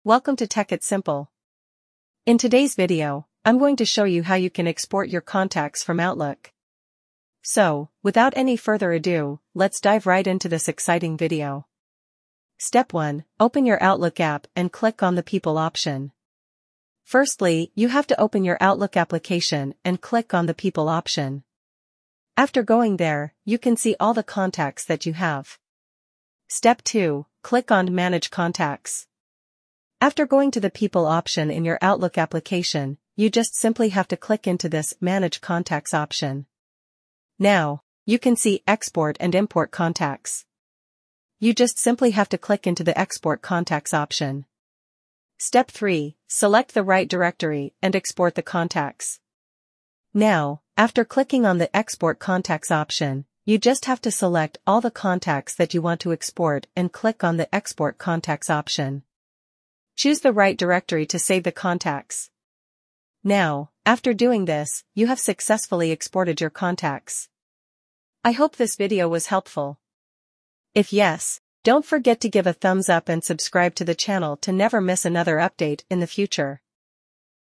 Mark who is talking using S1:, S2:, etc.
S1: Welcome to Tech It's Simple. In today's video, I'm going to show you how you can export your contacts from Outlook. So, without any further ado, let's dive right into this exciting video. Step 1. Open your Outlook app and click on the People option. Firstly, you have to open your Outlook application and click on the People option. After going there, you can see all the contacts that you have. Step 2. Click on Manage Contacts. After going to the People option in your Outlook application, you just simply have to click into this Manage Contacts option. Now, you can see Export and Import Contacts. You just simply have to click into the Export Contacts option. Step 3. Select the right directory and export the contacts. Now, after clicking on the Export Contacts option, you just have to select all the contacts that you want to export and click on the Export Contacts option. Choose the right directory to save the contacts. Now, after doing this, you have successfully exported your contacts. I hope this video was helpful. If yes, don't forget to give a thumbs up and subscribe to the channel to never miss another update in the future.